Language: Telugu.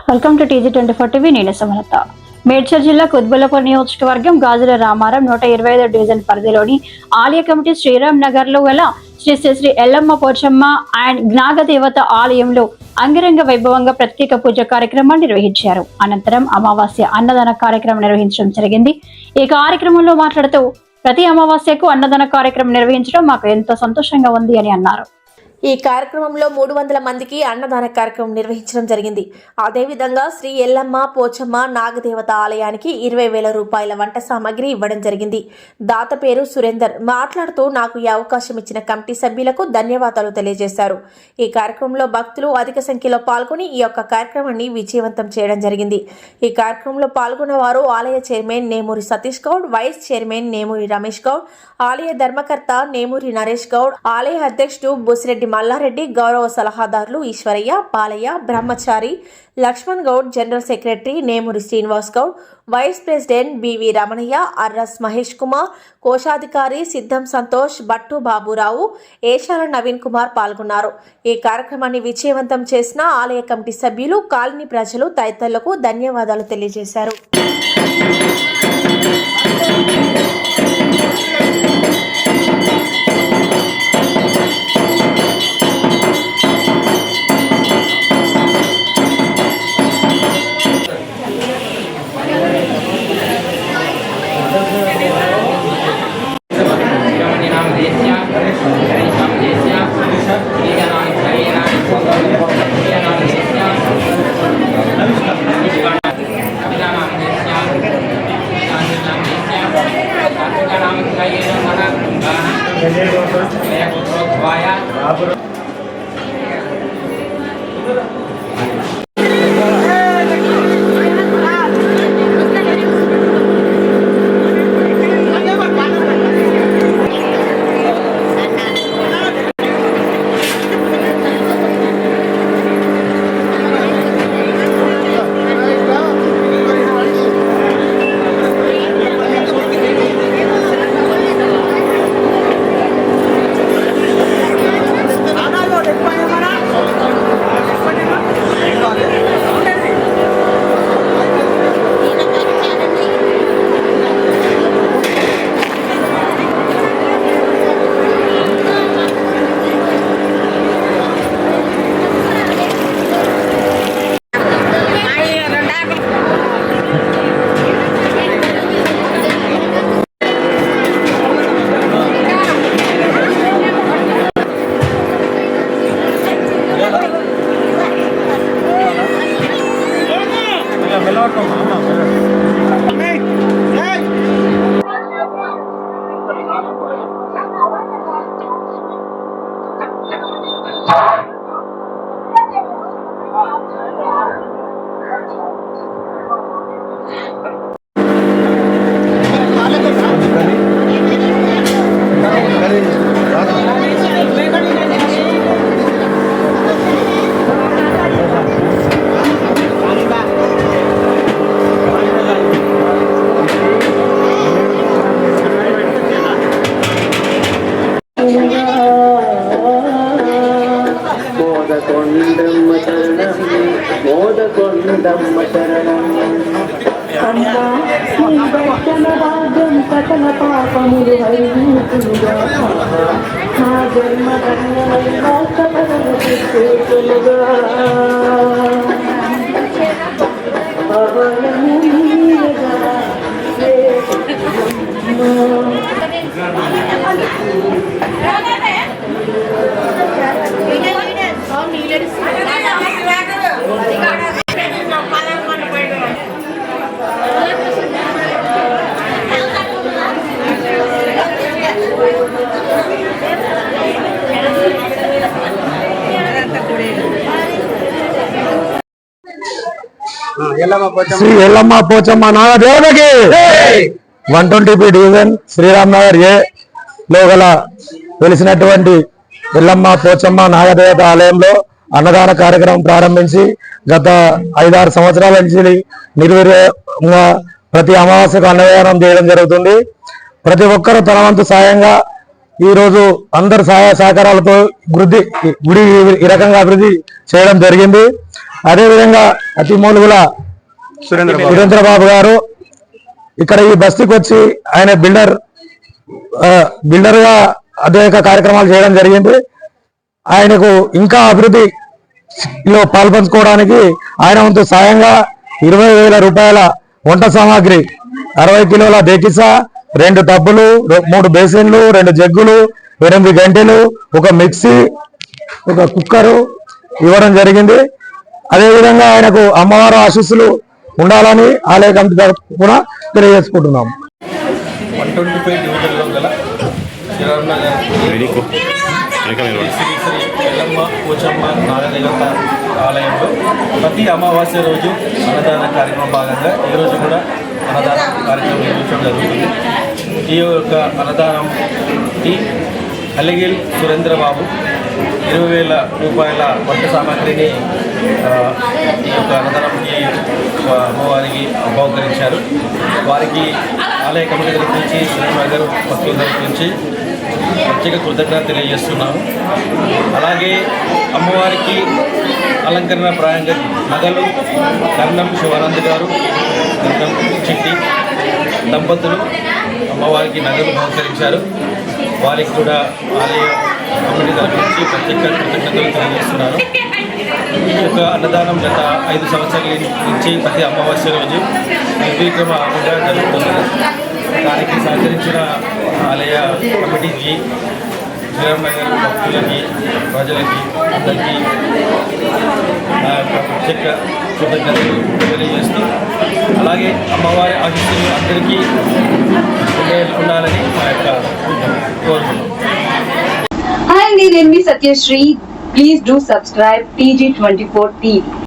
Welcome to TG24 TV. నేను సమలత. మేడ్చల్ జిల్లా కుత్బుల్లాపూర్ నియోజకవర్గం గాజుల రామారం 125 డివిజన్ పరిధిలోని ఆలయ కమిటీ శ్రీరామ్ నగర్ లో గల శ్రీ ఎల్లమ్మ పోచమ్మ అండ్ జ్ఞాగదేవత ఆలయంలో అంగరంగ వైభవంగా ప్రత్యేక పూజ కార్యక్రమాన్ని నిర్వహించారు. అనంతరం అమావాస్య అన్నదాన కార్యక్రమం నిర్వహించడం జరిగింది. ఈ కార్యక్రమంలో మాట్లాడుతూ ప్రతి అమావాస్యకు అన్నదాన కార్యక్రమం నిర్వహించడం మాకు ఎంతో సంతోషంగా ఉంది అని అన్నారు. ఈ కార్యక్రమంలో 300 మందికి అన్నదాన కార్యక్రమం నిర్వహించడం జరిగింది. అదేవిధంగా శ్రీ ఎల్లమ్మ పోచమ్మ నాగదేవత ఆలయానికి 20,000 రూపాయల వంట సామాగ్రి ఇవ్వడం జరిగింది. దాత పేరు సురేందర్ మాట్లాడుతూ నాకు ఈ అవకాశం ఇచ్చిన కమిటీ సభ్యులకు ధన్యవాదాలు తెలియజేశారు. ఈ కార్యక్రమంలో భక్తులు అధిక సంఖ్యలో పాల్గొని ఈ యొక్క కార్యక్రమాన్ని విజయవంతం చేయడం జరిగింది. ఈ కార్యక్రమంలో పాల్గొన్న వారు ఆలయ chairman Nemuri Satish Goud, vice chairman Nemuri Ramesh Goud, ఆలయ ధర్మకర్త నేమూరి నరేష్ గౌడ్, ఆలయ అధ్యక్షుడు బుసిరెడ్డి మల్లారెడ్డి, గౌరవ సలహాదారులు Eshwaraiah, Balaiah, Brahmachari, Laxman Goud, general secretary Nemuri Srinivas Goud, vice president BV Ramanaiah, Arras Mahesh Kumar, కోశాధికారి సిద్ధం సంతోష్, బట్టు బాబురావు, ఏషాల నవీన్ కుమార్ పాల్గొన్నారు. ఈ కార్యక్రమాన్ని విజయవంతం చేసిన ఆలయ కమిటీ సభ్యులు, కాలనీ ప్రజలు తదితరులకు ధన్యవాదాలు తెలియజేశారు. మోదకొండమ్మ శరణం అమ్మా నీ దర్శన భాగ్యం సకల పాపములు హరిహూతులుగా నా జన్మ ధన్యమైన సకలను చేతులుగా అవలము నీరుగా శ్రీ ఎల్లమ్మ పోచమ్మ నాగదేవతకి 120 డివిజన్ శ్రీరామ్ నగర్ ఏ లో గల వెలిసినటువంటి ఎల్లమ్మ పోచమ్మ నాగదేవత ఆలయంలో అన్నదాన కార్యక్రమం ప్రారంభించి గత 5-6 సంవత్సరాల నుంచి నిర్వీర్యంగా ప్రతి అమావాస్యకు అన్నదానం చేయడం జరుగుతుంది. ప్రతి ఒక్కరూ తన వంతు సాయంగా ఈ రోజు అందరి సహాయ సహకారాలతో గుడి ఈ రకంగా అభివృద్ధి చేయడం జరిగింది. అదేవిధంగా అతిమూలుగుల సురేంద్రబాబు గారు ఇక్కడ ఈ బస్తీకి వచ్చి ఆయన బిల్డర్ గా అనేక కార్యక్రమాలు చేయడం జరిగింది. ఆయనకు ఇంకా అభివృద్ధిలో పాల్పంచుకోవడానికి ఆయన వంతు సాయంగా 20,000 రూపాయల వంట సామాగ్రి, 60 కిలోల డేకిసా, 2 టబ్బులు, 3 బేసిన్లు, 2 జగ్గులు, 8 గంటెలు, ఒక మిక్సీ, ఒక కుక్కరు ఇవ్వడం జరిగింది. అదేవిధంగా ఆయనకు అమ్మవారు ఆశీస్సులు ఉండాలని ఆలయ కమిటీ తరఫున తెలియజేసుకుంటున్నాం. 125 డివిజన్లో గల శ్రీరామనగర్ శ్రీ శ్రీ ఎల్లమ్మ పోచమ్మ నాగదేవత ఆలయంలో ప్రతి అమావాస్య రోజు అన్నదాన కార్యక్రమం భాగంగా ఈరోజు కూడా అన్నదాన కార్యక్రమం నిర్వహించడం జరుగుతుంది. ఈ యొక్క అన్నదానంకి అలిగిల్ సురేంద్రబాబు 20,000 రూపాయల వంట సామాగ్రిని ఈ యొక్క అన్నదానంకి అమ్మవారికి బహుకరించారు. వారికి ఆలయ కమిటీ తరఫు నుంచి శ్రీనగర్ భక్తుల తరఫు నుంచి ప్రత్యేక కృతజ్ఞత తెలియజేస్తున్నాము. అలాగే అమ్మవారికి అలంకరణ ప్రాయంగా నగలు కర్ణం శివానంద్ గారు, కర్ణం చిట్టి దంపతులు అమ్మవారికి నగలు బహుకరించారు. వారికి కూడా ఆలయ కమిటీ తరఫు నుంచి ప్రత్యేక కృతజ్ఞతలు తెలియజేస్తున్నాను. ఈ యొక్క అన్నదానం గత 5 సంవత్సరాల నుంచి ప్రతి అమావాస్య రోజు నిర్విక్రమంగా జరుగుతున్నది. దానికి సహకరించిన ఆలయ కమిటీకి, శ్రీరామనగర్ భక్తులకి, ప్రజలకి అందరికీ నా యొక్క ప్రత్యేక కృతజ్ఞతలు తెలియజేస్తూ, అలాగే అమ్మవారి ఆశీస్సులు అందరికీ ఉండాలని మా యొక్క కోరుతున్నాం. Hi, నేను మీ Satyasri. Please do subscribe PG24 TV.